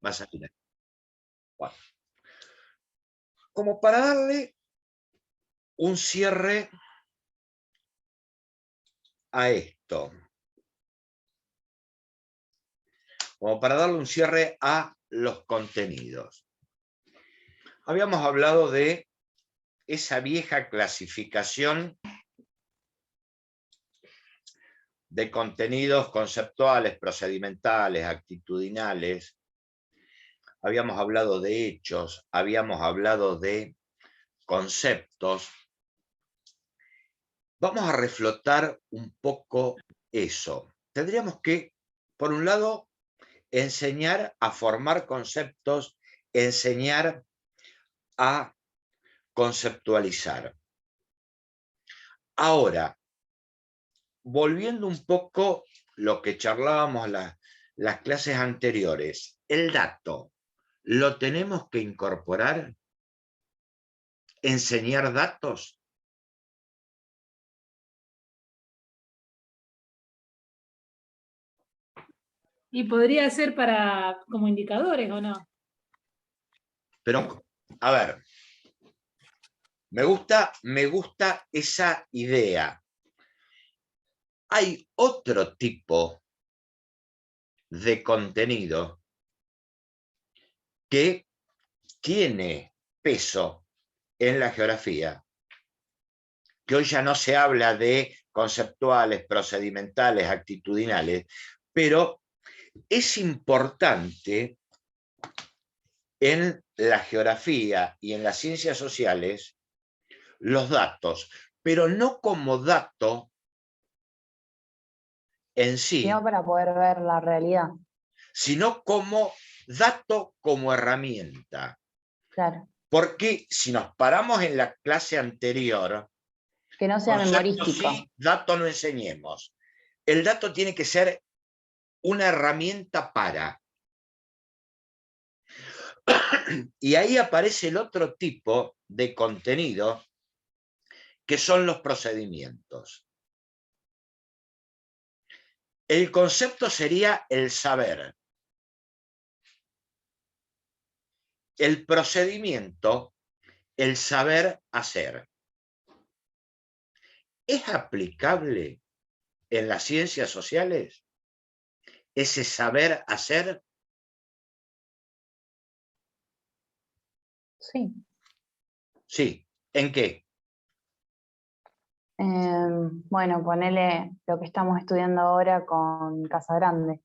Va a salir ahí. Bueno. Como para darle un cierre a esto. Como para darle un cierre a los contenidos. Habíamos hablado de esa vieja clasificación de contenidos conceptuales, procedimentales, actitudinales. Habíamos hablado de hechos, habíamos hablado de conceptos. Vamos a reflotar un poco eso. Tendríamos que, por un lado, enseñar a formar conceptos, enseñar a conceptualizar. Ahora, volviendo un poco lo que charlábamos las clases anteriores, el dato, ¿lo tenemos que incorporar? ¿Enseñar datos? Y podría ser como indicadores, ¿o no? Pero, a ver, me gusta esa idea. Hay otro tipo de contenido que tiene peso en la geografía, que hoy ya no se habla de conceptuales, procedimentales, actitudinales, pero es importante en la geografía y en las ciencias sociales los datos, pero no como dato en sí, Sino para poder ver la realidad. Sino como dato, como herramienta. Claro. Porque si nos paramos en la clase anterior, que no sea memorístico. Sí, dato no enseñemos. El dato tiene que ser una herramienta para. Y ahí aparece el otro tipo de contenido, que son los procedimientos. El concepto sería el saber. El procedimiento, el saber hacer. ¿Es aplicable en las ciencias sociales ese saber hacer? Sí. Sí. ¿En qué? Bueno, ponele lo que estamos estudiando ahora con Casagrande.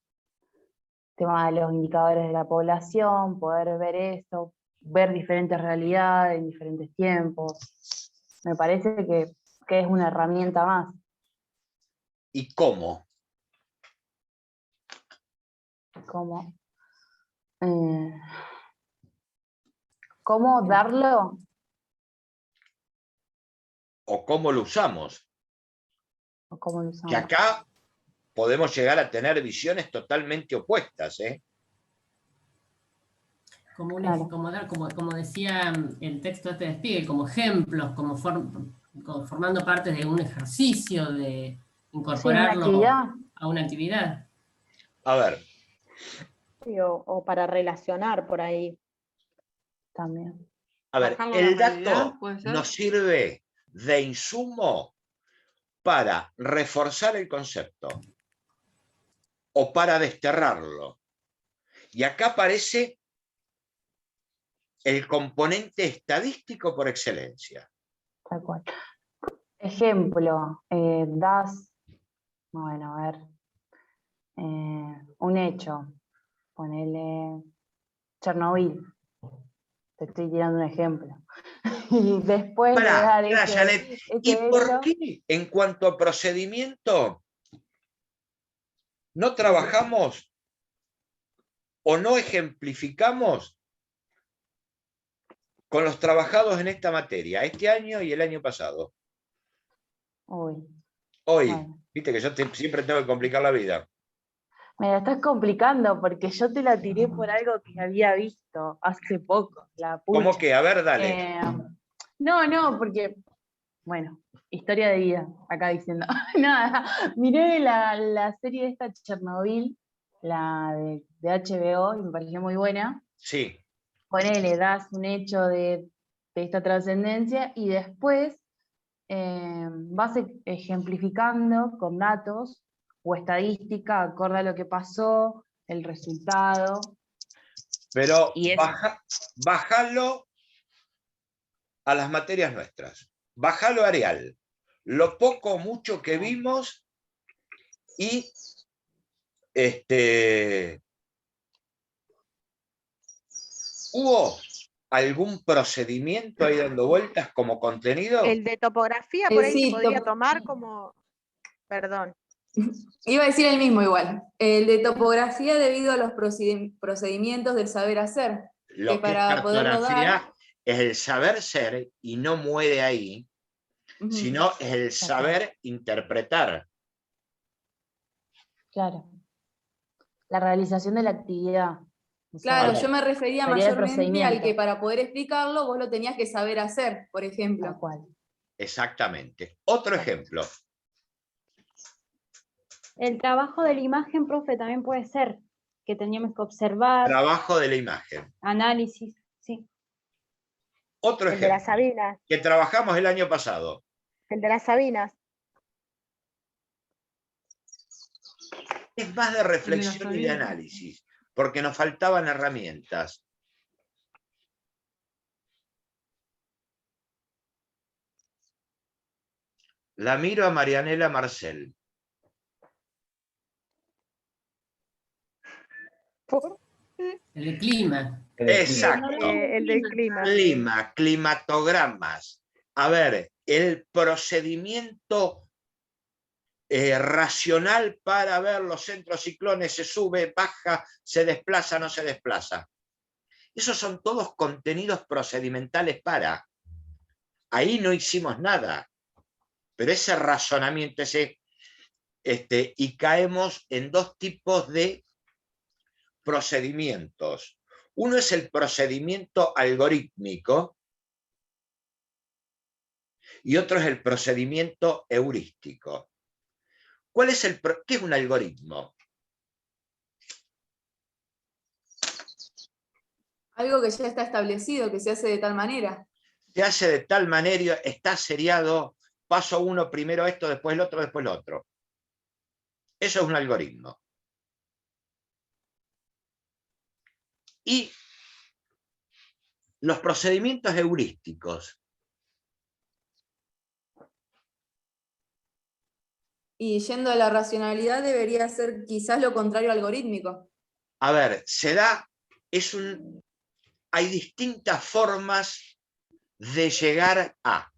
Tema de los indicadores de la población, poder ver eso, ver diferentes realidades en diferentes tiempos. Me parece que es una herramienta más. ¿Y cómo? ¿Cómo? ¿Cómo darlo? ¿O cómo lo usamos? ¿O cómo lo usamos? Que acá podemos llegar a tener visiones totalmente opuestas, ¿eh? Como decía el texto este de Spiegel, como ejemplos, como formando parte de un ejercicio de incorporarlo a una actividad. A ver. Sí, o para relacionar por ahí. También. A ver, el dato nos sirve de insumo para reforzar el concepto o para desterrarlo. Y acá aparece el componente estadístico por excelencia. Tal cual. Ejemplo, bueno, a ver, un hecho, ponele Chernobyl, te estoy tirando un ejemplo. Y después de dar ese ¿Y por hecho, qué en cuanto a procedimiento no trabajamos o no ejemplificamos con los trabajados en esta materia, este año y el año pasado? Hoy, bueno. Viste que yo siempre tengo que complicar la vida. Me la estás complicando porque yo te la tiré por algo que había visto hace poco, la pucha. ¿Cómo que? A ver, dale. No, porque, bueno, historia de vida, acá diciendo. Nada, miré la serie esta Chernobyl, la de HBO, y me pareció muy buena. Sí, Ponele, das un hecho de esta trascendencia y después vas ejemplificando con datos o estadística acorde a lo que pasó, el resultado. pero Y es, bájalo a las materias nuestras. Bájalo a Arial. Lo poco o mucho que vimos y ¿hubo algún procedimiento ahí dando vueltas como contenido? El de topografía por ahí se Sí, podría tomar como, perdón. iba a decir el mismo igual. El de topografía debido a los procedimientos del saber hacer. Lo que es para poderlo cartografía dar, es el saber ser, y no muere ahí, sino es el saber interpretar. claro, la realización de la actividad. O sea, claro, Ahora, yo me refería teoría del mayormente al que procedimiento. para poder explicarlo vos lo tenías que saber hacer, por ejemplo. Tal cual. exactamente. Otro ejemplo. El trabajo de la imagen, profe, también puede ser que teníamos que observar, Trabajo de la imagen. análisis, sí. Otro El de las ejemplo Sabinas. que trabajamos el año pasado. El de las Sabinas. Es más de reflexión y de análisis, porque nos faltaban herramientas. La miro a Marianela Marcel. El de clima. Exacto. El del clima. Clima, climatogramas. A ver, el procedimiento racional para ver los centros ciclones, se sube, baja, se desplaza, no se desplaza. Esos son todos contenidos procedimentales para. Ahí no hicimos nada. Pero ese razonamiento, y caemos en dos tipos de procedimientos. Uno es el procedimiento algorítmico y otro es el procedimiento heurístico. ¿Qué es un algoritmo? Algo que ya está establecido, que se hace de tal manera. Se hace de tal manera, está seriado, paso uno, primero esto, después el otro, después lo otro. Eso es un algoritmo. Y los procedimientos heurísticos. Y yendo a la racionalidad debería ser quizás lo contrario al algorítmico. A ver, hay distintas formas de llegar a.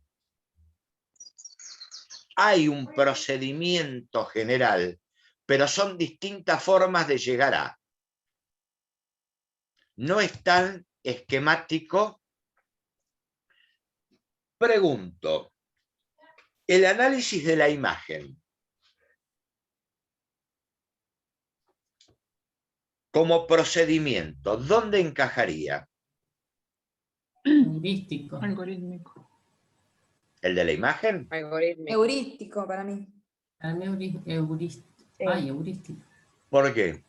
Hay un procedimiento general, pero son distintas formas de llegar a. No es tan esquemático. Pregunto, el análisis de la imagen como procedimiento, ¿dónde encajaría? Heurístico. Algorítmico. ¿El de la imagen? Heurístico para mí. Para mí heurístico. Ay, heurístico. ¿Por qué?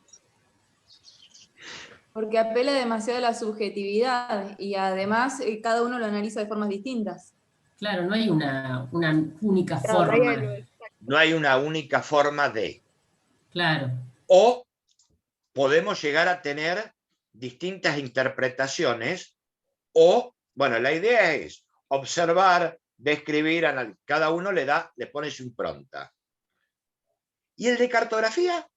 Porque apela demasiado a la subjetividad y además cada uno lo analiza de formas distintas. Claro, no hay una única Claro, forma. No hay una única forma de. Claro. O podemos llegar a tener distintas interpretaciones, o, bueno, la idea es observar, describir, analizar. Cada uno le pone su impronta. ¿Y el de cartografía?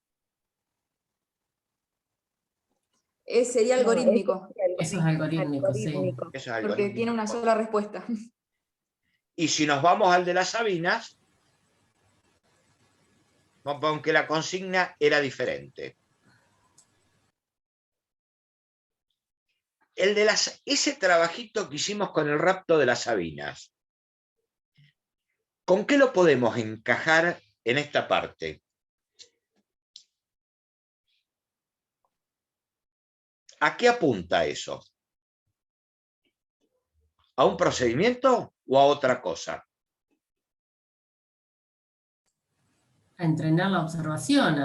Sería algorítmico. Eso es algorítmico, sí. Eso es Porque algorítmico. tiene una sola respuesta. Y si nos vamos al de las Sabinas, aunque la consigna era diferente. Ese trabajito que hicimos con el rapto de las Sabinas, ¿con qué lo podemos encajar en esta parte? ¿A qué apunta eso? ¿A un procedimiento o a otra cosa? A entrenar la observación,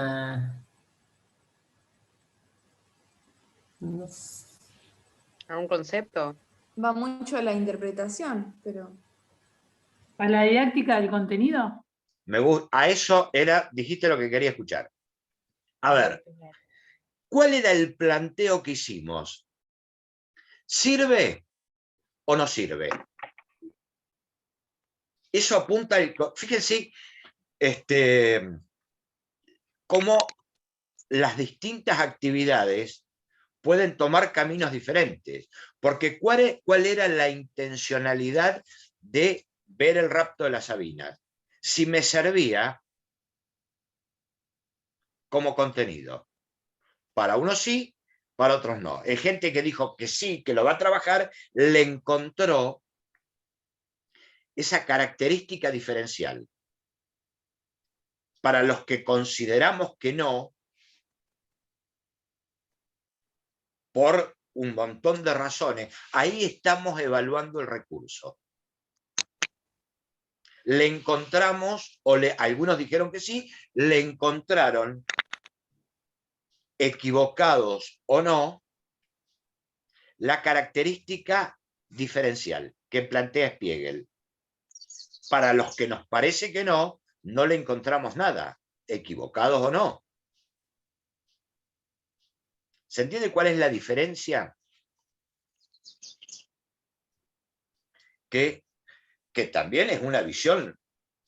No sé. ¿A un concepto? Va mucho a la interpretación, pero... ¿Para la didáctica del contenido? A eso dijiste lo que quería escuchar. A ver, ¿cuál era el planteo que hicimos? ¿Sirve o no sirve? Eso apunta, fíjense, cómo las distintas actividades pueden tomar caminos diferentes. Porque ¿cuál era la intencionalidad de ver el rapto de las Sabinas? Si me servía como contenido. Para unos sí, para otros no. Hay gente que dijo que sí, que lo va a trabajar, le encontró esa característica diferencial. Para los que consideramos que no, por un montón de razones, ahí estamos evaluando el recurso. Le encontramos, algunos dijeron que sí, le encontraron, equivocados o no, la característica diferencial que plantea Spiegel. Para los que nos parece que no, no le encontramos nada, equivocados o no. ¿Se entiende cuál es la diferencia? Que también es una visión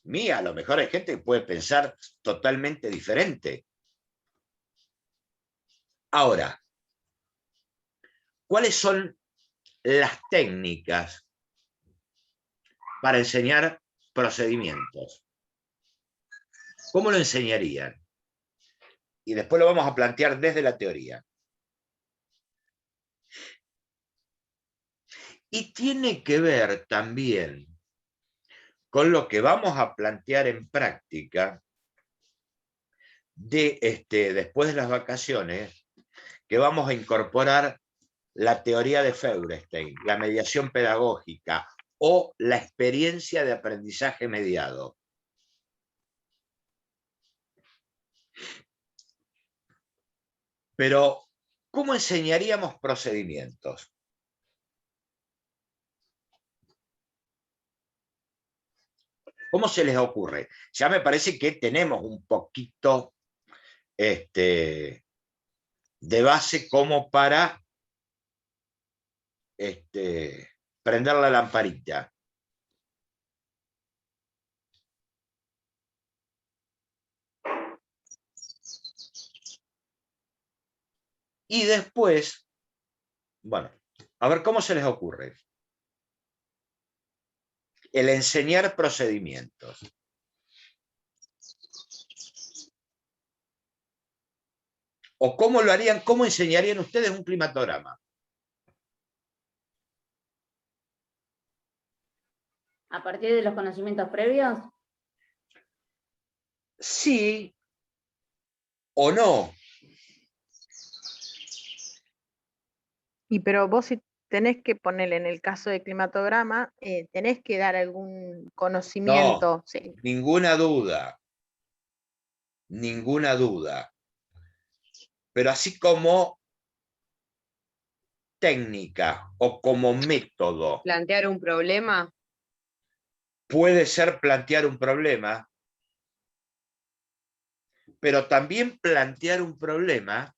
mía, a lo mejor hay gente que puede pensar totalmente diferente. Ahora, ¿cuáles son las técnicas para enseñar procedimientos? ¿Cómo lo enseñarían? Y después lo vamos a plantear desde la teoría. Y tiene que ver también con lo que vamos a plantear en práctica después de las vacaciones, que vamos a incorporar la teoría de Feuerstein, la mediación pedagógica o la experiencia de aprendizaje mediado. Pero, ¿cómo enseñaríamos procedimientos? ¿Cómo se les ocurre? Ya me parece que tenemos un poquito de base como para prender la lamparita. Y después, bueno, a ver cómo se les ocurre. El enseñar procedimientos. ¿O cómo lo harían, cómo enseñarían ustedes un climatograma? ¿A partir de los conocimientos previos? Sí o no. Y pero vos si tenés que ponerle en el caso de climatograma, tenés que dar algún conocimiento. No, Sí. ninguna duda. Ninguna duda. Pero así como técnica o como método. ¿Plantear un problema? Puede ser plantear un problema, pero también plantear un problema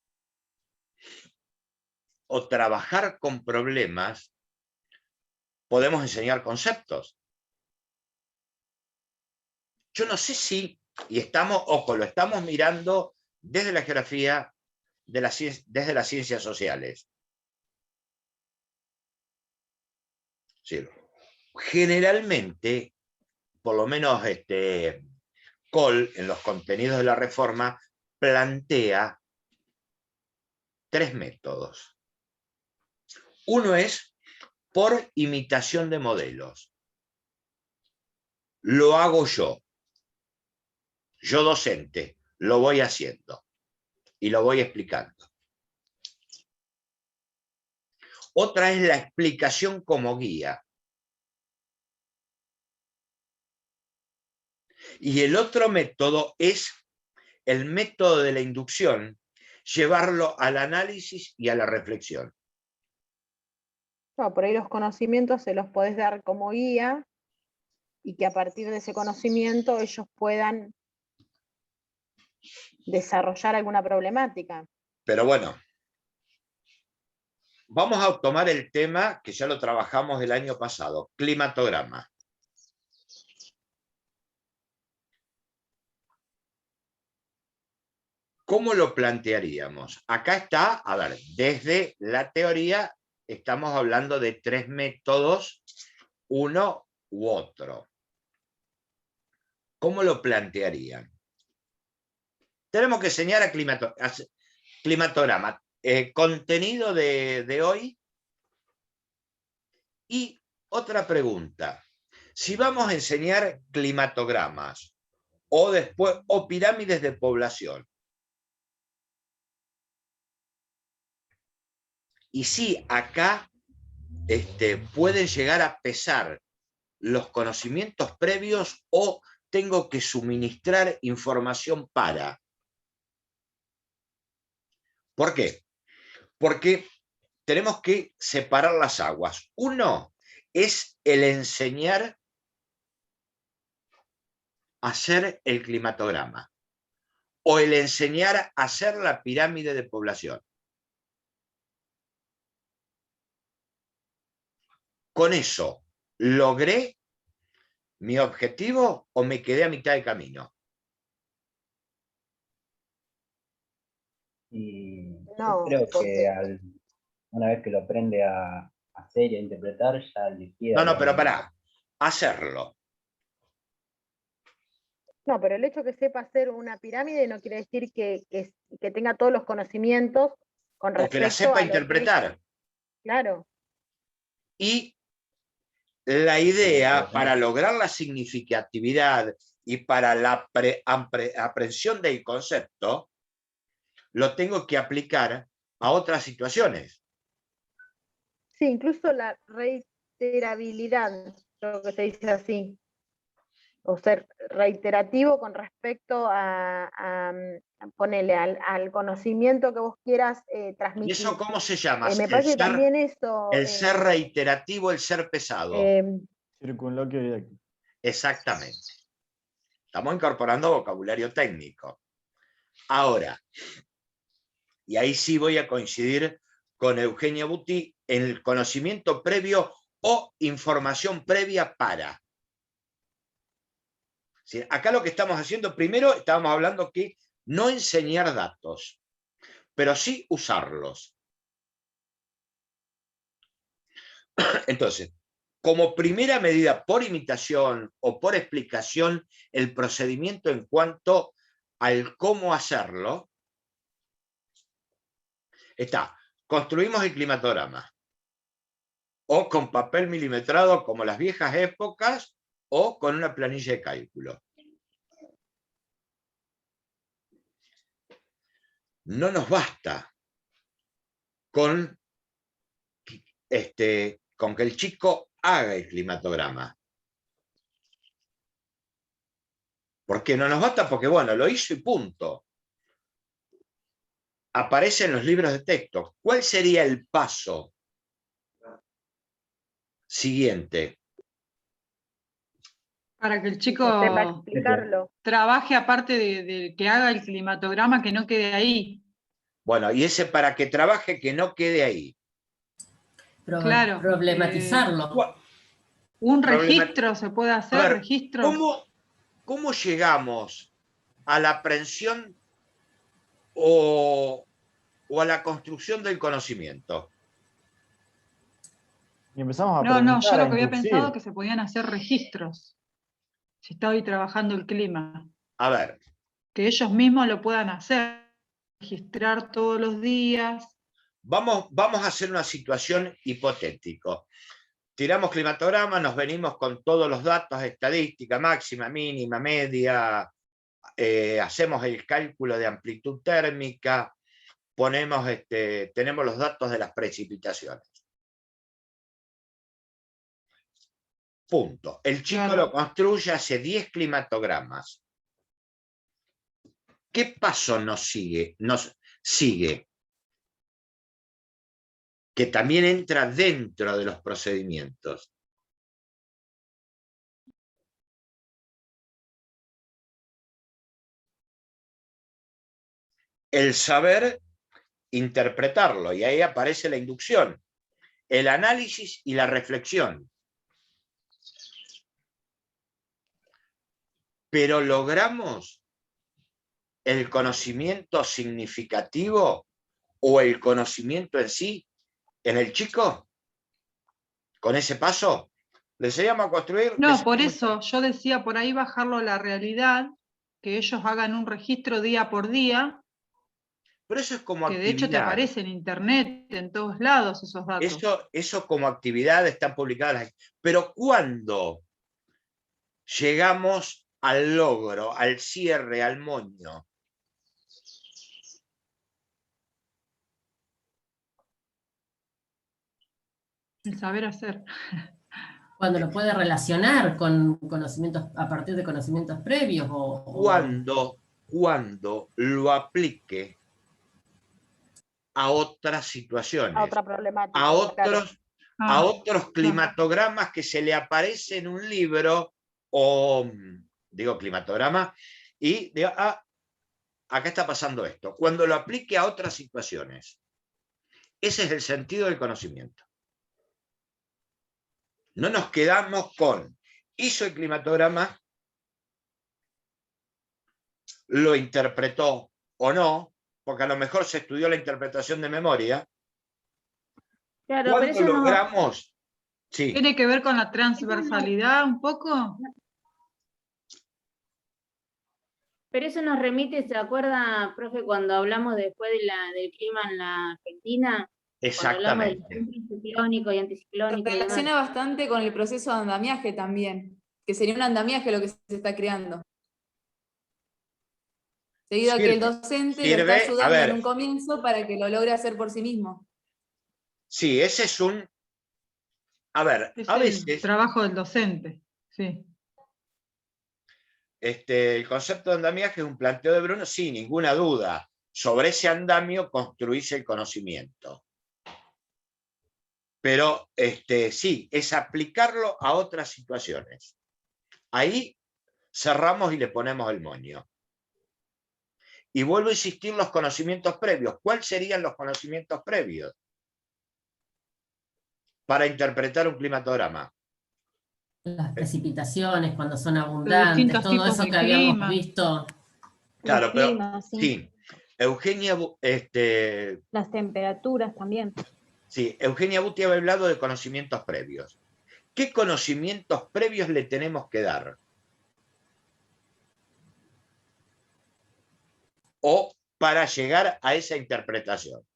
o trabajar con problemas, podemos enseñar conceptos. Yo no sé si, y estamos, ojo, lo estamos mirando desde la geografía, desde las ciencias sociales. Sí. Generalmente, por lo menos Kohl, en los contenidos de la Reforma, plantea 3 métodos. Uno es por imitación de modelos. Lo hago yo docente, lo voy haciendo y lo voy explicando. Otra es la explicación como guía. Y el otro método es el método de la inducción, llevarlo al análisis y a la reflexión. No, por ahí los conocimientos se los podés dar como guía y que a partir de ese conocimiento ellos puedan desarrollar alguna problemática. Pero bueno, vamos a tomar el tema que ya lo trabajamos el año pasado, climatograma. ¿Cómo lo plantearíamos? Acá está, a ver, desde la teoría estamos hablando de 3 métodos, uno u otro. ¿Cómo lo plantearían? Tenemos que enseñar a climatograma, contenido de hoy. Y otra pregunta, si vamos a enseñar climatogramas o pirámides de población, y si acá pueden llegar a pesar los conocimientos previos o tengo que suministrar información para. ¿Por qué? Porque tenemos que separar las aguas. Uno es el enseñar a hacer el climatograma o el enseñar a hacer la pirámide de población. ¿Con eso logré mi objetivo o me quedé a mitad de camino? Y No, yo creo porque- que una vez que lo aprende a hacer y a interpretar, ya le queda. No, pero pará, hacerlo. No, pero el hecho que sepa hacer una pirámide no quiere decir que tenga todos los conocimientos con respecto O que la sepa a lo que interpretar. claro. Y la idea para lograr la significatividad y para la aprehensión del concepto, lo tengo que aplicar a otras situaciones. Sí, incluso la reiterabilidad, creo que se dice así. O ser reiterativo con respecto a ponerle al conocimiento que vos quieras ¿Y transmitir. eso cómo se llama? Me parece que también eso... El ser reiterativo, el ser pesado. Circunloquio didáctico. Exactamente. Estamos incorporando vocabulario técnico. Ahora, y ahí sí voy a coincidir con Eugenia Butti en el conocimiento previo o información previa para. ¿Sí? Acá lo que estamos haciendo, primero estábamos hablando que no enseñar datos, pero sí usarlos. Entonces, como primera medida por imitación o por explicación, el procedimiento en cuanto al cómo hacerlo, está, construimos el climatograma, o con papel milimetrado como las viejas épocas, o con una planilla de cálculo. No nos basta con que el chico haga el climatograma. ¿Por qué no nos basta? Porque, bueno, lo hizo y punto. Aparece en los libros de texto. ¿Cuál sería el paso siguiente? Para que el chico sepa explicarlo. trabaje aparte de que haga el climatograma, que no quede ahí. Bueno, y ese para que trabaje, que no quede ahí. Claro. Problematizarlo. Un registro se puede hacer, A ver, registro. ¿Cómo llegamos a la aprehensión o a la construcción del conocimiento? Y empezamos a No, yo preguntar, lo a que había inducir. pensado que se podían hacer registros. Si está hoy trabajando el clima. A ver. Que ellos mismos lo puedan hacer. Registrar todos los días. Vamos a hacer una situación hipotética. Tiramos climatograma, nos venimos con todos los datos, estadística, máxima, mínima, media, hacemos el cálculo de amplitud térmica, tenemos los datos de las precipitaciones. Punto. El chico lo construye, hace 10 climatogramas. ¿Qué paso nos sigue? Sigue, que también entra dentro de los procedimientos. El saber interpretarlo, y ahí aparece la inducción, el análisis y la reflexión. Pero logramos el conocimiento significativo o el conocimiento en sí en el chico con ese paso. ¿Le enseñamos a construir? No, por eso yo decía por ahí bajarlo a la realidad, que ellos hagan un registro día por día. Pero eso es como que actividad. De hecho te aparece en internet, en todos lados esos datos. Eso como actividad están publicadas. Pero ¿cuándo llegamos al logro, al cierre, al moño? El saber hacer. Cuando lo puede relacionar con conocimientos, a partir de conocimientos previos. Cuando lo aplique a otras situaciones, A otra problemática. a otros climatogramas que se le aparece en un libro, o digo climatograma, y digo, acá está pasando esto. Cuando lo aplique a otras situaciones. Ese es el sentido del conocimiento. No nos quedamos con, hizo el climatograma, lo interpretó o no, porque a lo mejor se estudió la interpretación de memoria. Claro, ¿Cuándo pero eso logramos? Sí. ¿Tiene que ver con la transversalidad un poco? Pero eso nos remite, ¿se acuerda, profe, cuando hablamos después del clima en la Argentina? Exactamente. Ciclónico y anticiclónico. Relaciona bastante con el proceso de andamiaje también, que sería un andamiaje lo que se está creando. Debido a que el docente lo está ayudando en un comienzo para que lo logre hacer por sí mismo. Sí, ese es un... A ver, es a veces... el trabajo del docente, sí. El concepto de andamiaje es un planteo de Bruno, sin ninguna duda. Sobre ese andamio construirse el conocimiento. Pero sí, es aplicarlo a otras situaciones. Ahí cerramos y le ponemos el moño. Y vuelvo a insistir los conocimientos previos. ¿Cuáles serían los conocimientos previos para interpretar un climatograma? Las precipitaciones, cuando son abundantes, todo eso que habíamos visto. Claro, pero sí. Eugenia... Las temperaturas también. Sí, Eugenia Butti había hablado de conocimientos previos. ¿Qué conocimientos previos le tenemos que dar? O para llegar a esa interpretación.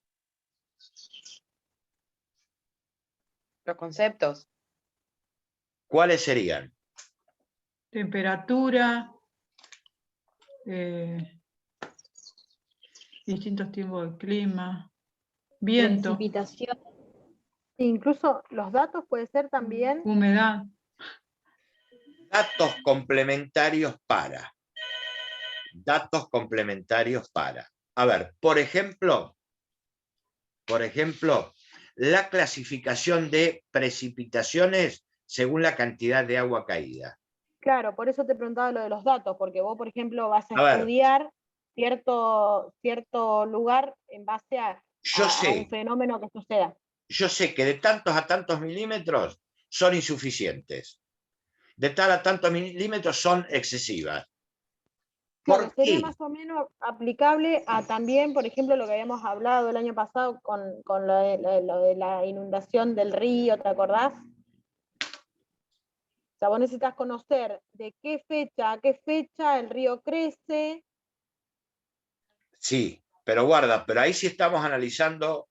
Los conceptos. ¿Cuáles serían? Temperatura, distintos tipos de clima, viento. Precipitación. Incluso los datos puede ser también... Humedad. Datos complementarios para. Datos complementarios para. A ver, por ejemplo, la clasificación de precipitaciones según la cantidad de agua caída. Claro, por eso te preguntaba lo de los datos, porque vos, por ejemplo, vas a estudiar cierto lugar en base a un fenómeno que suceda. Yo sé que de tantos a tantos milímetros son insuficientes. De tal a tantos milímetros son excesivas. Claro, sería más o menos aplicable a también, por ejemplo, lo que habíamos hablado el año pasado con lo de la inundación del río, ¿te acordás? O sea, vos necesitas conocer de qué fecha a qué fecha el río crece. Sí, pero guarda, pero ahí sí estamos analizando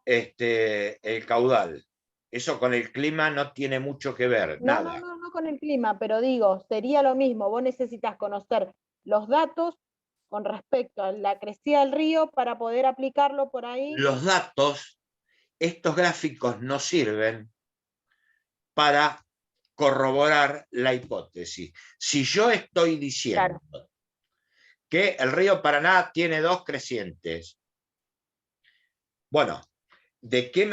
el caudal. Eso con el clima no tiene mucho que ver, nada. No con el clima, pero digo, sería lo mismo, vos necesitas conocer los datos con respecto a la crecida del río para poder aplicarlo por ahí. Los datos, estos gráficos no sirven para corroborar la hipótesis. Si yo estoy diciendo que el río Paraná tiene 2 crecientes Bueno, ¿de qué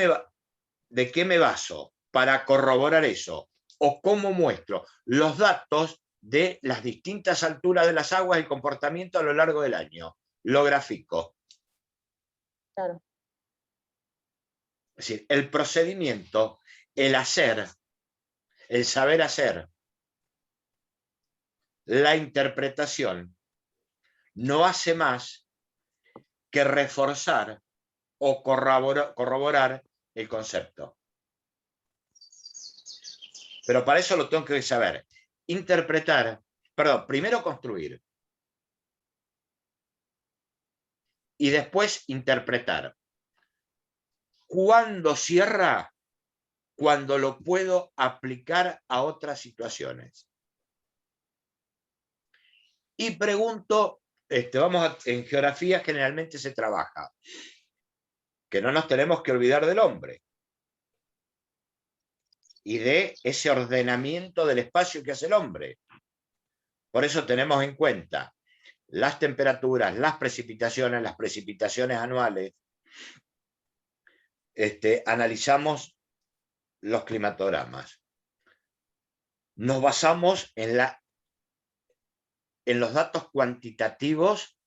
me baso para corroborar eso? ¿O cómo muestro los datos de las distintas alturas de las aguas y el comportamiento a lo largo del año? Lo grafico. Claro. Es decir, el procedimiento, el hacer, el saber hacer, la interpretación, no hace más que reforzar o corroborar el concepto. Pero para eso lo tengo que saber. Interpretar, perdón, primero construir. Y después interpretar. ¿Cuándo cierra? Cuando lo puedo aplicar a otras situaciones. Y pregunto, en geografía generalmente se trabaja, que no nos tenemos que olvidar del hombre y de ese ordenamiento del espacio que hace el hombre. Por eso tenemos en cuenta las temperaturas, las precipitaciones anuales. Analizamos los climatogramas. Nos basamos en los datos cuantitativos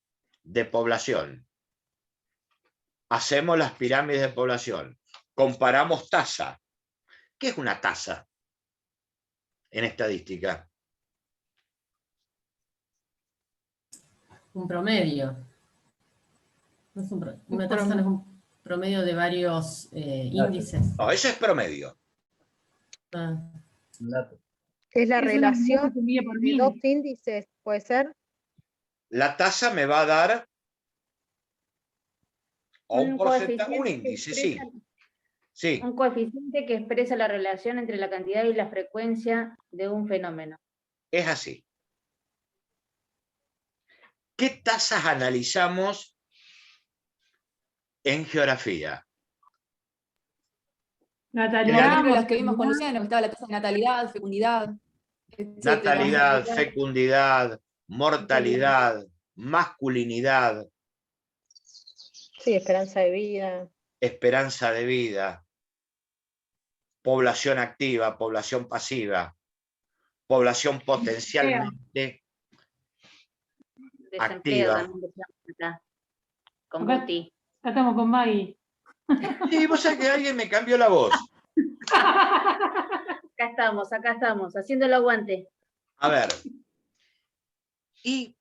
de población. Hacemos las pirámides de población. Comparamos tasa. ¿Qué es una tasa en estadística? Un promedio. Una tasa no es un promedio de varios índices. No, eso es promedio. Ah. Es la Es una relación unidad que se mide por de mil. dos índices, ¿puede ser? La tasa me va a dar un porcentaje, un coeficiente que índice, sí. expresa- Sí, Un coeficiente que expresa la relación entre la cantidad y la frecuencia de un fenómeno. es así. ¿Qué tasas analizamos en geografía? Por Natalidad, ejemplo, las que vimos con mortalidad. Luciano, que estaba la tasa de natalidad, fecundidad, etcétera. Natalidad, fecundidad, mortalidad, masculinidad, Sí, esperanza de vida. esperanza de vida, población activa, población pasiva, población potencialmente Desempleo activa. también decíamos acá, con Acá- Guti. Acá estamos con Maggie. Y vos sabés que alguien me cambió la voz. Acá estamos, haciendo el aguante. A ver. Y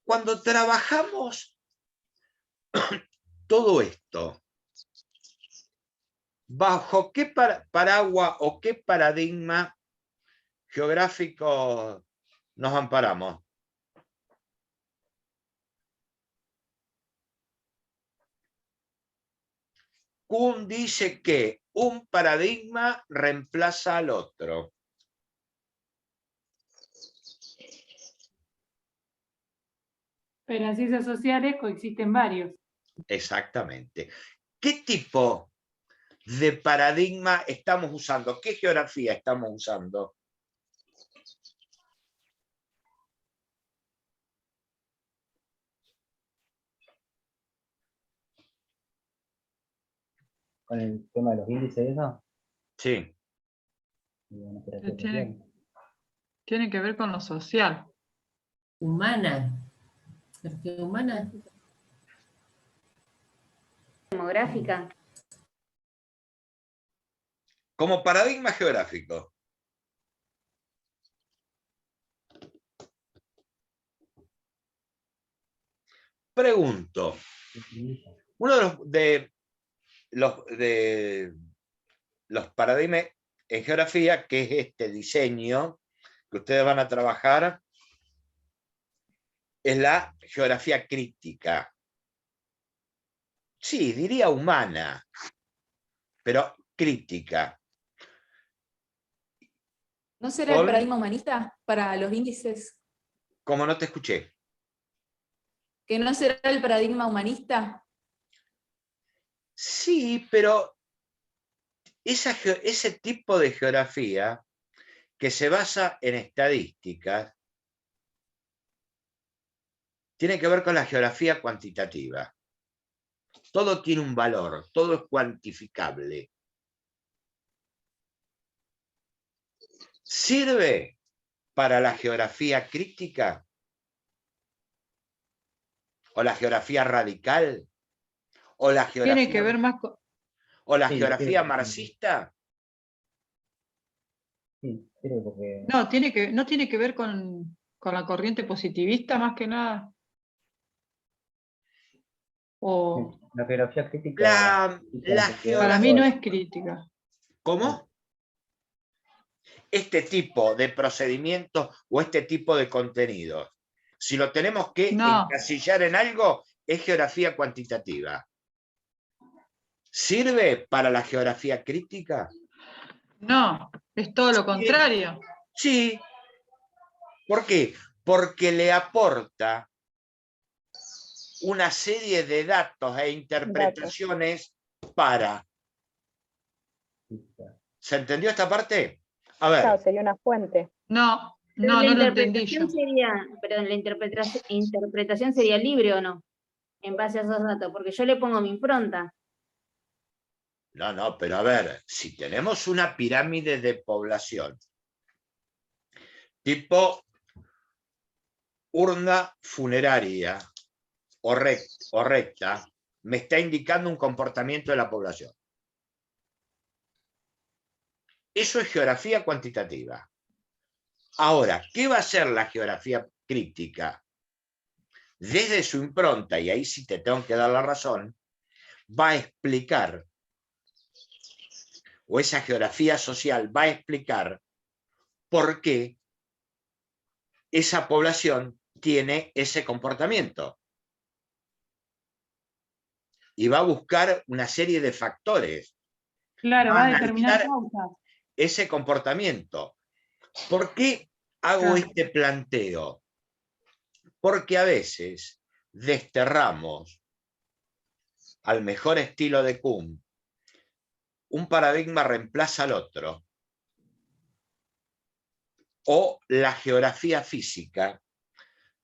cuando trabajamos todo esto, ¿bajo qué paraguas o qué paradigma geográfico nos amparamos? Kuhn dice que un paradigma reemplaza al otro. Pero en ciencias sociales coexisten varios. Exactamente. ¿Qué tipo de paradigma estamos usando? ¿Qué geografía estamos usando? Con el tema de los índices y eso. Sí. Tiene que ver con lo social. Humana. Geografía humana. Demográfica. Como paradigma geográfico. Pregunto, uno de los paradigmas en geografía, que es este diseño que ustedes van a trabajar, es la geografía crítica. Sí, diría humana, pero crítica. ¿No será el paradigma humanista para los índices? Como no te escuché. ¿Que no será el paradigma humanista? Sí, pero ese tipo de geografía que se basa en estadísticas tiene que ver con la geografía cuantitativa. todo tiene un valor, todo es cuantificable. ¿Sirve para la geografía crítica? ¿O la geografía radical? ¿O la geografía, Tiene que ver más con... o la Sí, geografía sí. marxista? Sí, creo porque No, no tiene que ver con la corriente positivista más que nada. O la geografía crítica La para mí no geografía... es crítica. ¿Cómo? Este tipo de procedimientos o este tipo de contenidos, si lo tenemos que No, encasillar en algo, es geografía cuantitativa. ¿Sirve para la geografía crítica? no, es todo lo contrario. Sí. ¿Por qué? Porque le aporta una serie de datos e interpretaciones para... ¿Se entendió esta parte? A ver. Claro, sería una fuente. No, Pero no, la no lo entendí yo. interpretación sería, perdón, la interpretación sería libre o no, en base a esos datos, porque yo le pongo mi impronta. No, pero a ver, si tenemos una pirámide de población, tipo urna funeraria o recta, me está indicando un comportamiento de la población. Eso es geografía cuantitativa. Ahora, ¿qué va a ser la geografía crítica? Desde su impronta, y ahí sí te tengo que dar la razón, va a explicar, o esa geografía social va a explicar por qué esa población tiene ese comportamiento. Y va a buscar una serie de factores. Claro, va a determinar analizar causas. ese comportamiento. ¿Por qué hago este planteo? Porque a veces desterramos, al mejor estilo de Kuhn, un paradigma reemplaza al otro, o la geografía física.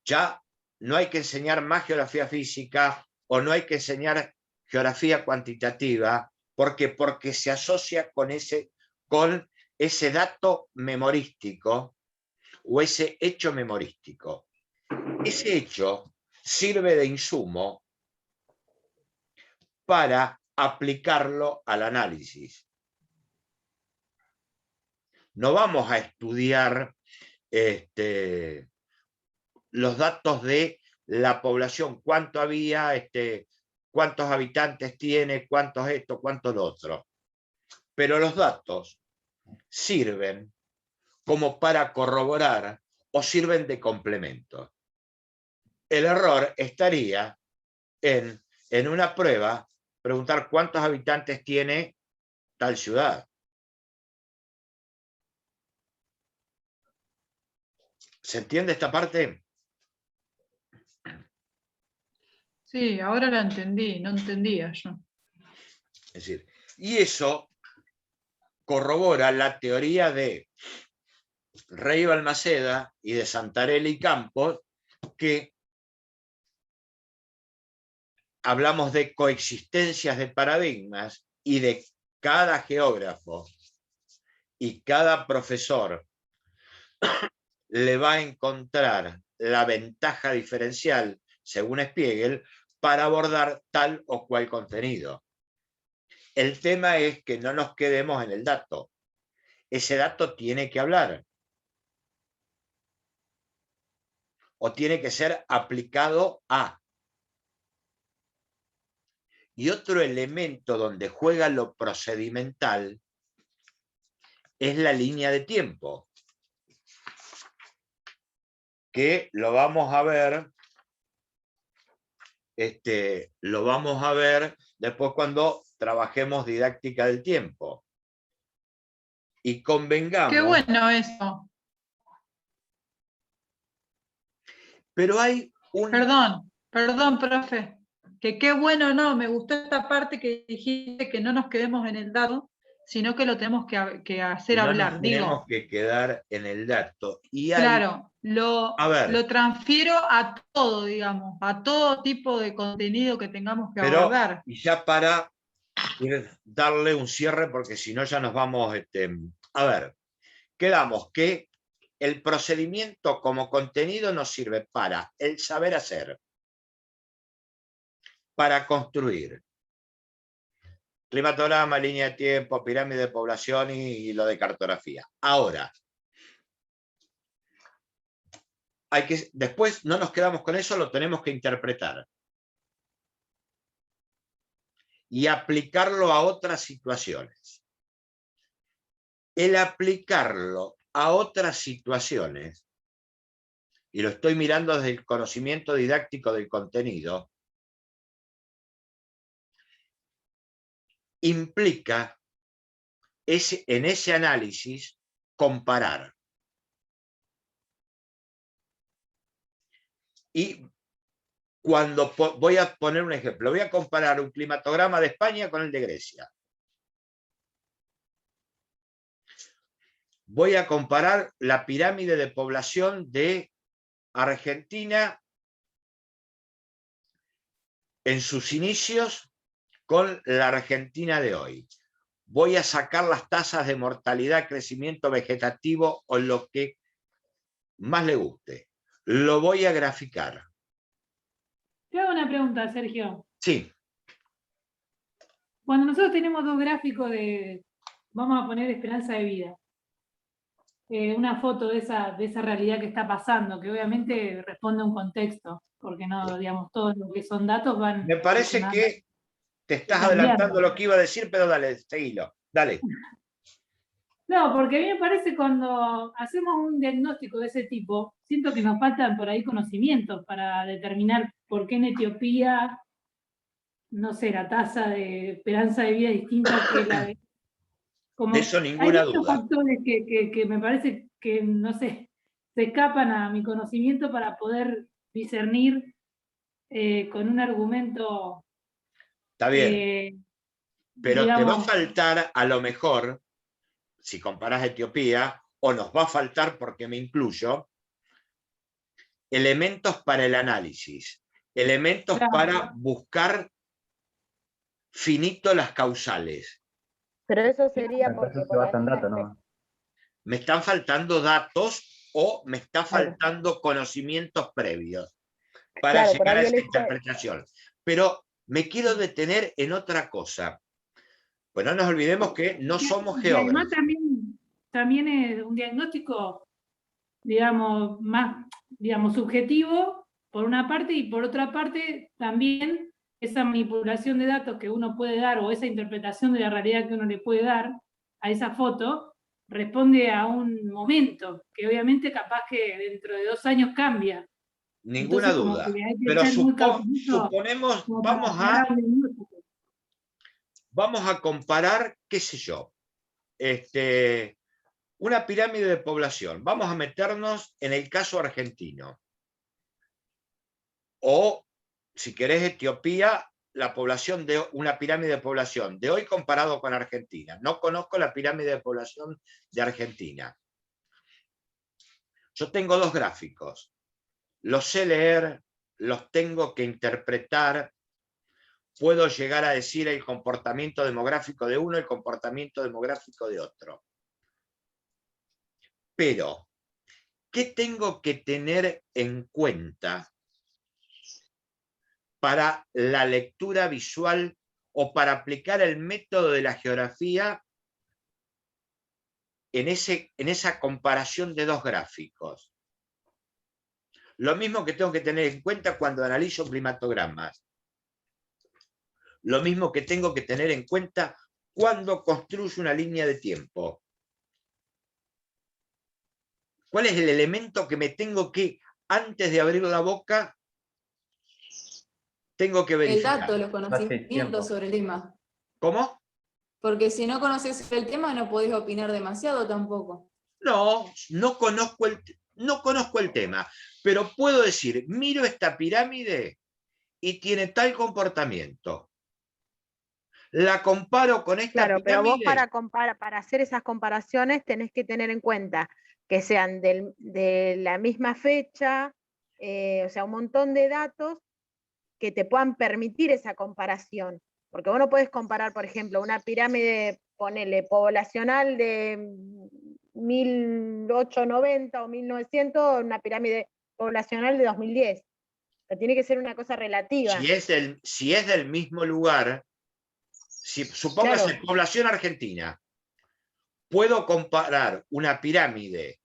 Ya no hay que enseñar más geografía física o no hay que enseñar geografía cuantitativa. ¿Por qué? Porque se asocia con ese dato memorístico o ese hecho memorístico. Ese hecho sirve de insumo para aplicarlo al análisis. No vamos a estudiar los datos de la población, cuánto había, cuántos habitantes tiene, cuántos esto, cuánto lo otro. Pero los datos sirven como para corroborar o sirven de complemento. El error estaría en una prueba preguntar cuántos habitantes tiene tal ciudad. ¿Se entiende esta parte? Sí, ahora la entendí, no entendía yo. Es decir, y eso corrobora la teoría de Rey Balmaceda y de Santarelli y Campos, que hablamos de coexistencias de paradigmas y de cada geógrafo y cada profesor le va a encontrar la ventaja diferencial, según Spiegel, para abordar tal o cual contenido. El tema es que no nos quedemos en el dato. Ese dato tiene que hablar. O tiene que ser aplicado a. Y otro elemento donde juega lo procedimental es la línea de tiempo, que lo vamos a ver, después cuando trabajemos didáctica del tiempo. Y convengamos... Qué bueno eso. Pero hay un... Perdón, profe. Que qué bueno, no, me gustó esta parte que dijiste que no nos quedemos en el dado, sino que lo tenemos que hacer No hablar. nos Digo, tenemos que quedar en el dato. Y hay, claro, a ver, lo transfiero a todo, digamos, a todo tipo de contenido que tengamos que pero abordar. y ya para darle un cierre, porque si no ya nos vamos... a ver, quedamos que el procedimiento como contenido nos sirve para el saber hacer, para construir climatograma, línea de tiempo, pirámide de población y lo de cartografía. Ahora, después no nos quedamos con eso, lo tenemos que interpretar y aplicarlo a otras situaciones. El aplicarlo a otras situaciones, y lo estoy mirando desde el conocimiento didáctico del contenido, implica en ese análisis comparar. Y cuando voy a poner un ejemplo, voy a comparar un climatograma de España con el de Grecia. Voy a comparar la pirámide de población de Argentina en sus inicios con la Argentina de hoy. Voy a sacar las tasas de mortalidad, crecimiento vegetativo o lo que más le guste. Lo voy a graficar. Te hago una pregunta, Sergio. Sí. Cuando nosotros tenemos dos gráficos de, vamos a poner esperanza de vida, una foto de esa realidad que está pasando, que obviamente responde a un contexto, porque no, digamos, todo lo que son datos van... Me parece que te estás adelantando lo que iba a decir, pero dale, seguilo, dale. No, porque a mí me parece cuando hacemos un diagnóstico de ese tipo, siento que nos faltan por ahí conocimientos para determinar por qué en Etiopía, no sé, la tasa de esperanza de vida es distinta que la de... Como, de eso ninguna duda. Hay muchos factores que me parece que, no sé, se escapan a mi conocimiento para poder discernir con un argumento... Está bien, pero digamos, te va a faltar a lo mejor, si comparas Etiopía, o nos va a faltar, porque me incluyo, elementos para el análisis, elementos para buscar finito las causales. Pero eso sería porque... Me están faltando datos o me está faltando conocimientos previos para llegar a esa interpretación. Pero me quiero detener en otra cosa. Pues no nos olvidemos que no somos geógrafos. También es un diagnóstico, digamos, más, digamos, subjetivo, por una parte, y por otra parte, también esa manipulación de datos que uno puede dar, o esa interpretación de la realidad que uno le puede dar a esa foto, responde a un momento, que obviamente capaz que dentro de 2 años cambia. Ninguna duda. Pero suponemos, vamos a comparar, qué sé yo, una pirámide de población. Vamos a meternos en el caso argentino. O, si querés, Etiopía, la población de una pirámide de población de hoy comparado con Argentina. No conozco la pirámide de población de Argentina. Yo tengo 2 gráficos. Los sé leer, los tengo que interpretar. Puedo llegar a decir el comportamiento demográfico de uno, el comportamiento demográfico de otro. Pero, ¿qué tengo que tener en cuenta para la lectura visual o para aplicar el método de la geografía en esa comparación de 2 gráficos? Lo mismo que tengo que tener en cuenta cuando analizo climatogramas. Lo mismo que tengo que tener en cuenta cuando construyo una línea de tiempo. ¿Cuál es el elemento que me tengo que, antes de abrir la boca, tengo que verificar? El dato, los conocimientos sobre el tema. ¿Cómo? Porque si no conoces el tema no podés opinar demasiado tampoco. No, no conozco el tema, pero puedo decir, miro esta pirámide y tiene tal comportamiento. La comparo con esta Claro, pero vos pirámide. para hacer esas comparaciones tenés que tener en cuenta que sean de la misma fecha, o sea, un montón de datos que te puedan permitir esa comparación. Porque vos no podés comparar, por ejemplo, una pirámide, ponele, poblacional de 1890 o 1900, una pirámide poblacional de 2010. O sea, tiene que ser una cosa relativa. Si es del mismo lugar, supóngase Claro. población argentina, puedo comparar una pirámide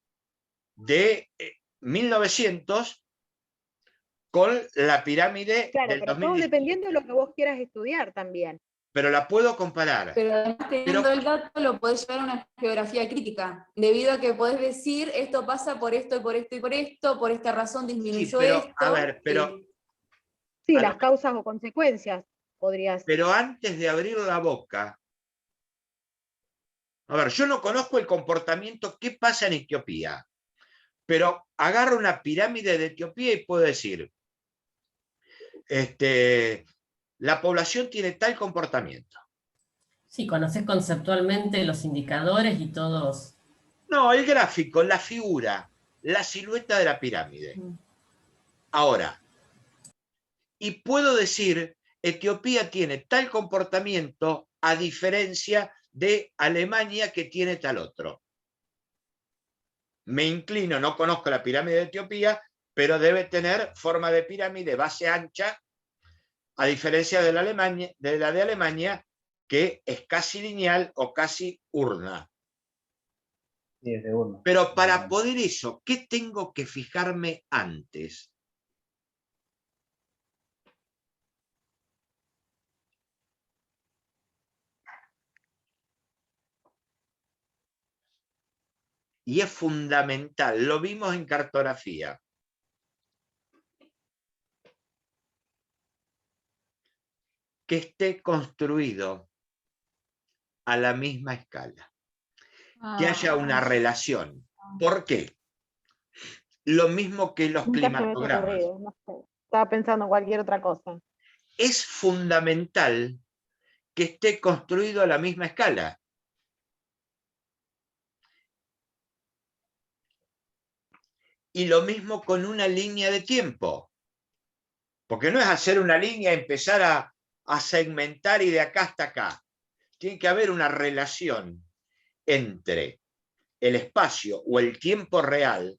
de 1900 con la pirámide Claro, del pero todo 2010. dependiendo de lo que vos quieras estudiar también. Pero la puedo comparar. Pero además teniendo el dato lo podés llevar a una geografía crítica, debido a que podés decir esto pasa por esto y por esto y por esto, por esta razón disminuyó pero, esto. a ver, pero... Sí, las causas o consecuencias podrías. Pero antes de abrir la boca, a ver, yo no conozco el comportamiento, qué pasa en Etiopía, pero agarro una pirámide de Etiopía y puedo decir, la población tiene tal comportamiento. Sí, conoces conceptualmente los indicadores y todos. No, el gráfico, la figura, la silueta de la pirámide. Ahora, y puedo decir, Etiopía tiene tal comportamiento a diferencia de Alemania que tiene tal otro. Me inclino, no conozco la pirámide de Etiopía, pero debe tener forma de pirámide, base ancha, a diferencia de la de Alemania, que es casi lineal o casi urna. Sí, es de urna. Pero para poder eso, ¿qué tengo que fijarme antes? Y es fundamental, lo vimos en cartografía. Que esté construido a la misma escala. Que haya una relación. ¿Por qué? Lo mismo que los Nunca se me había climatogramas. ocurrido, no sé. Estaba pensando en cualquier otra cosa. Es fundamental que esté construido a la misma escala. Y lo mismo con una línea de tiempo. Porque no es hacer una línea, empezar a segmentar y de acá hasta acá. Tiene que haber una relación entre el espacio o el tiempo real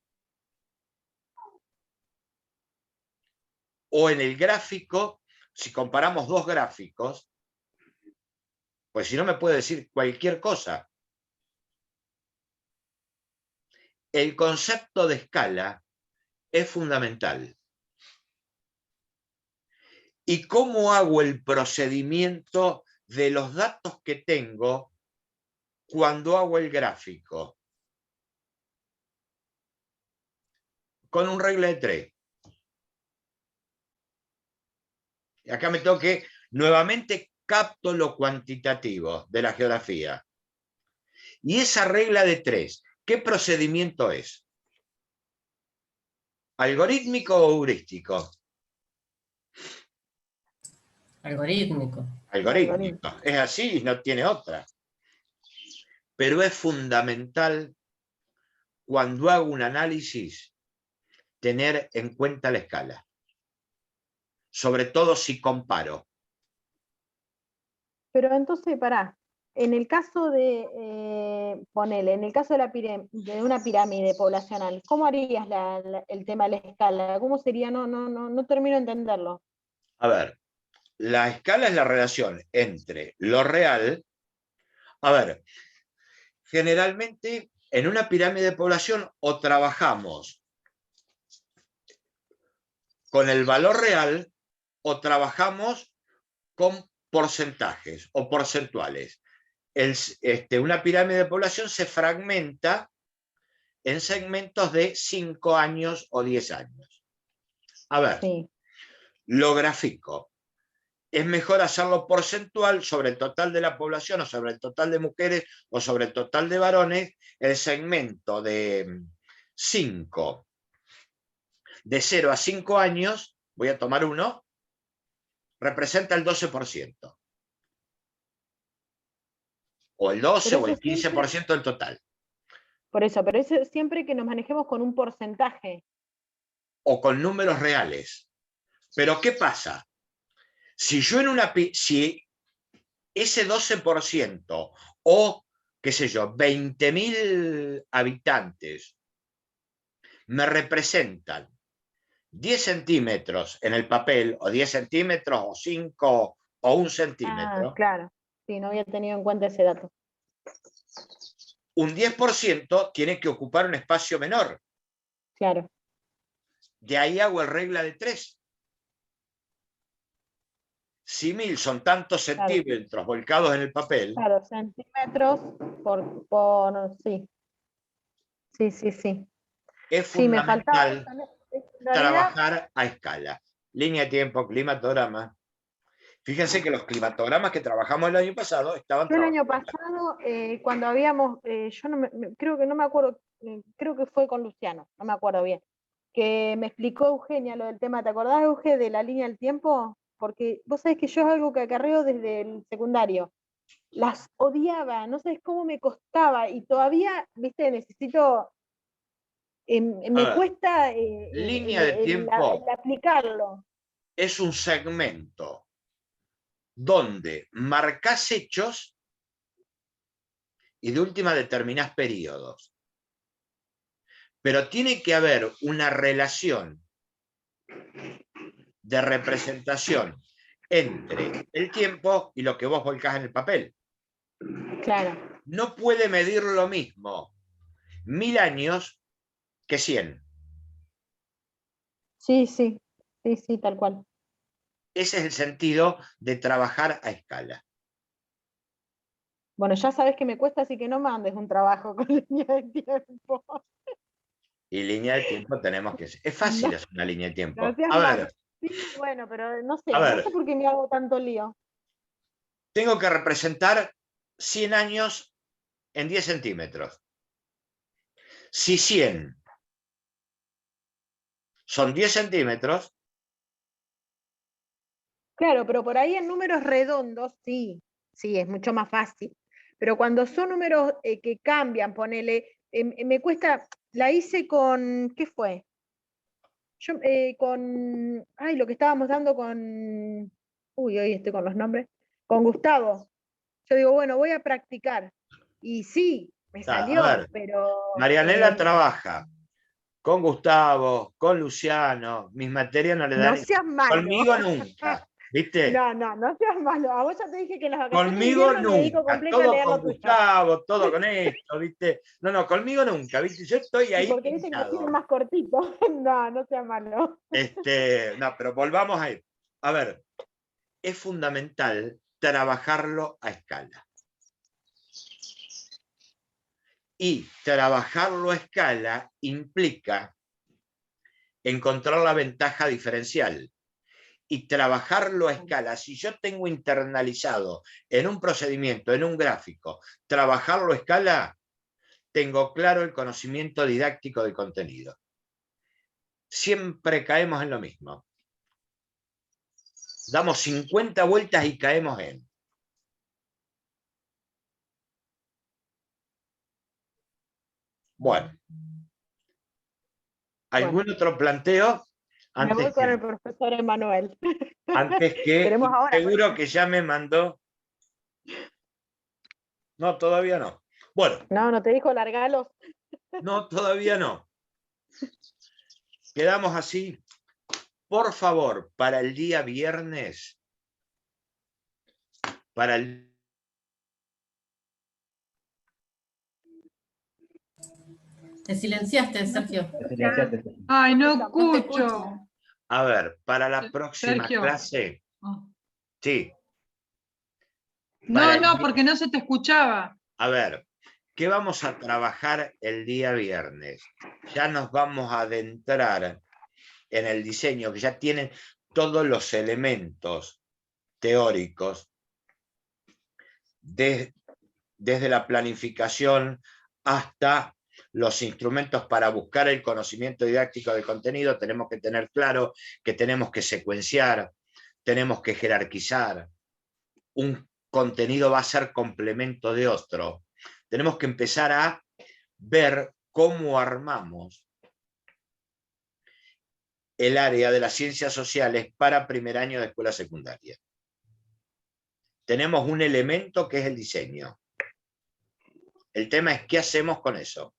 o en el gráfico, si comparamos dos gráficos, pues si no me puede decir cualquier cosa. El concepto de escala es fundamental. ¿Y cómo hago el procedimiento de los datos que tengo cuando hago el gráfico? Con un regla de 3. Y acá me tengo que, nuevamente, capto lo cuantitativo de la geografía. Y esa regla de 3, ¿qué procedimiento es? ¿Algorítmico o heurístico? Algorítmico. Algorítmico. Es así, no tiene otra. Pero es fundamental, cuando hago un análisis, tener en cuenta la escala. Sobre todo si comparo. Pero entonces, pará, en el caso de, ponele, en el caso de una pirámide poblacional, ¿cómo harías el tema de la escala? ¿Cómo sería? No termino de entenderlo. A ver, la escala es la relación entre lo real. A ver, generalmente en una pirámide de población o trabajamos con el valor real o trabajamos con porcentajes o porcentuales. Una pirámide de población se fragmenta en segmentos de 5 años o 10 años. A ver, sí. Lo grafico. Es mejor hacerlo porcentual sobre el total de la población o sobre el total de mujeres o sobre el total de varones. El segmento de 0 a 5 años, voy a tomar uno, representa el 12%. o el 12 Pero o el eso siempre- 15% del total. Por eso, pero eso siempre que nos manejemos con un porcentaje. O con números reales. Pero ¿qué pasa? Si yo si ese 12% o, qué sé yo, 20.000 habitantes me representan 10 centímetros en el papel, o 10 centímetros, o 5, o 1 centímetro, Ah, claro. Sí, no había tenido en cuenta ese dato. un 10% tiene que ocupar un espacio menor. Claro. De ahí hago el regla de 3. Si 1.000 son tantos centímetros volcados en el papel, Claro, centímetros sí. Sí, sí, sí. es Sí, me faltaba fundamental eso. En realidad, trabajar a escala. Línea de tiempo, climatograma. Fíjense que los climatogramas que trabajamos el año pasado estaban yo el año trabajados. pasado, cuando habíamos, yo no creo que no me acuerdo, creo que fue con Luciano, no me acuerdo bien, que me explicó Eugenia lo del tema. ¿Te acordás, Euge, de la línea del tiempo? Porque vos sabés que yo es algo que acarreo desde el secundario. Las odiaba, no sabés cómo me costaba, y todavía, viste, necesito, A me ver, cuesta línea de tiempo el aplicarlo. es un segmento donde marcas hechos y de última determinás periodos. Pero tiene que haber una relación de representación entre el tiempo y lo que vos volcás en el papel. Claro. No puede medir lo mismo 1000 años que 100. Sí, sí, sí, sí, tal cual. Ese es el sentido de trabajar a escala. Bueno, ya sabes que me cuesta, así que no mandes un trabajo con línea de tiempo. Y línea de tiempo tenemos que... Es fácil hacer una línea de tiempo. No seas A malo. ver, Sí, bueno, pero no a ver. sé por qué me hago tanto lío. Tengo que representar 100 años en 10 centímetros. Si 100 son 10 centímetros, Claro, pero por ahí en números redondos, sí, sí, es mucho más fácil. Pero cuando son números que cambian, ponele, me cuesta, la hice con, ¿qué fue? Yo con, ay, lo que estábamos dando con, uy, hoy estoy con los nombres, con Gustavo. Yo digo, bueno, voy a practicar. Y sí, me a salió, ver, pero... Marianela trabaja con Gustavo, con Luciano, mis materias no le dan... no seas malo. Conmigo nunca, ¿viste? No seas malo. A vos ya te dije que en las vacaciones de Conmigo invierno me dedico nunca, completo a todo leer lo con tuyo. Gustavo, todo con esto, ¿viste? No, conmigo nunca, ¿viste? Yo estoy Y ahí porque viste que lo pintado. tienen más cortito. No seas malo. No, pero volvamos a ir. A ver, es fundamental trabajarlo a escala. Y trabajarlo a escala implica encontrar la ventaja diferencial. Y trabajarlo a escala, si yo tengo internalizado en un procedimiento, en un gráfico, trabajarlo a escala, tengo claro el conocimiento didáctico del contenido. Siempre caemos en lo mismo. Damos 50 vueltas y caemos en... Bueno. ¿Algún otro planteo? Me voy Antes con que, el profesor Emanuel. antes que Tenemos ahora. seguro que ya me mandó... No, todavía no. Bueno. No te dijo largalos. No, todavía no. Quedamos así. Por favor, para el día viernes, para el... Te silenciaste, Sergio. Ay, no escucho. A ver, para la próxima Sergio. clase... Sí. No, porque no se te escuchaba. A ver, ¿qué vamos a trabajar el día viernes? Ya nos vamos a adentrar en el diseño, que ya tienen todos los elementos teóricos, desde la planificación hasta los instrumentos para buscar el conocimiento didáctico del contenido. Tenemos que tener claro que tenemos que secuenciar, tenemos que jerarquizar. Un contenido va a ser complemento de otro. Tenemos que empezar a ver cómo armamos el área de las ciencias sociales para primer año de escuela secundaria. Tenemos un elemento que es el diseño. El tema es qué hacemos con eso.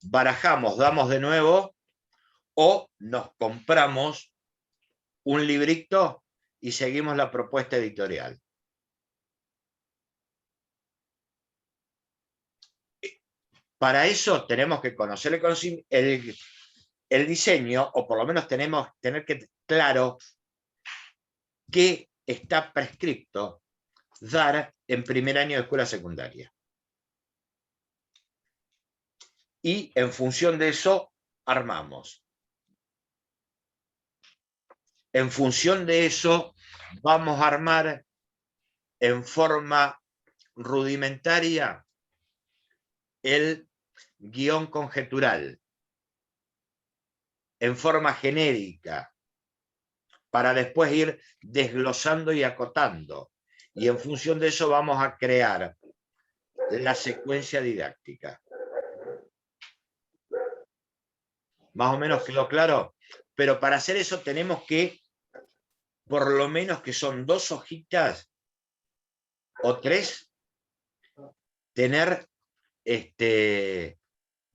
Barajamos, damos de nuevo, o nos compramos un librito y seguimos la propuesta editorial. Para eso tenemos que conocer el diseño, o por lo menos tener que claro qué está prescripto dar en primer año de escuela secundaria. Y en función de eso, armamos. En función de eso, vamos a armar en forma rudimentaria el guión conjetural, en forma genérica, para después ir desglosando y acotando. Y en función de eso vamos a crear la secuencia didáctica. Más o menos quedó claro, pero para hacer eso tenemos que, por lo menos que son 2 hojitas o 3, tener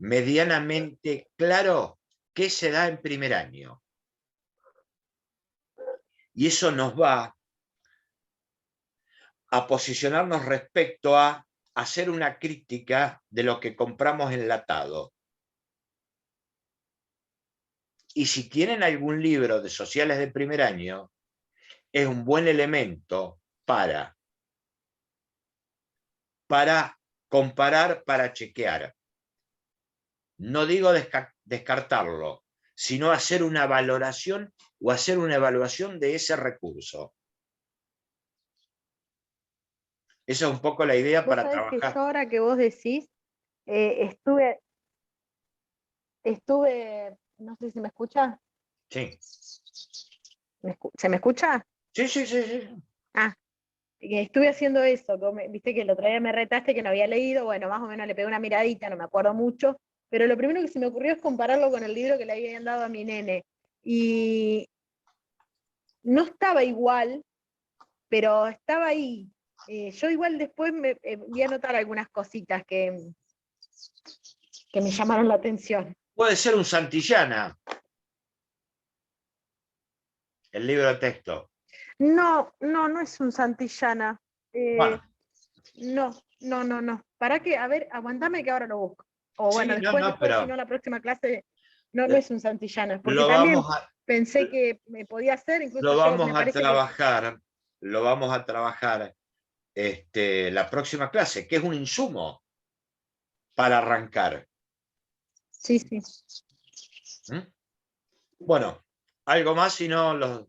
medianamente claro qué se da en primer año. Y eso nos va a posicionarnos respecto a hacer una crítica de lo que compramos enlatado. Y si tienen algún libro de sociales de primer año, es un buen elemento para comparar, para chequear. No digo descartarlo, sino hacer una valoración o hacer una evaluación de ese recurso. Esa es un poco la idea para trabajar. Que yo ahora que vos decís, estuve, no sé si me escucha. Sí. ¿Se me escucha? Sí, sí, sí, sí. Ah, estuve haciendo eso, viste que el otro día me retaste que no había leído, bueno, más o menos le pegué una miradita, no me acuerdo mucho, pero lo primero que se me ocurrió es compararlo con el libro que le habían dado a mi nene. Y no estaba igual, pero estaba ahí. Yo igual después voy a anotar algunas cositas que me llamaron la atención. Puede ser un Santillana, el libro de texto. No es un Santillana. Bueno. No. Para que, a ver, aguantame que ahora lo busco. O bueno, Sí, después, pero si no, la próxima clase no es un Santillana. Porque lo también vamos a, pensé que me podía hacer, incluso lo vamos me a parece trabajar, lo vamos a trabajar la próxima clase, que es un insumo para arrancar. Sí, sí. ¿Mm? Bueno, algo más, si no los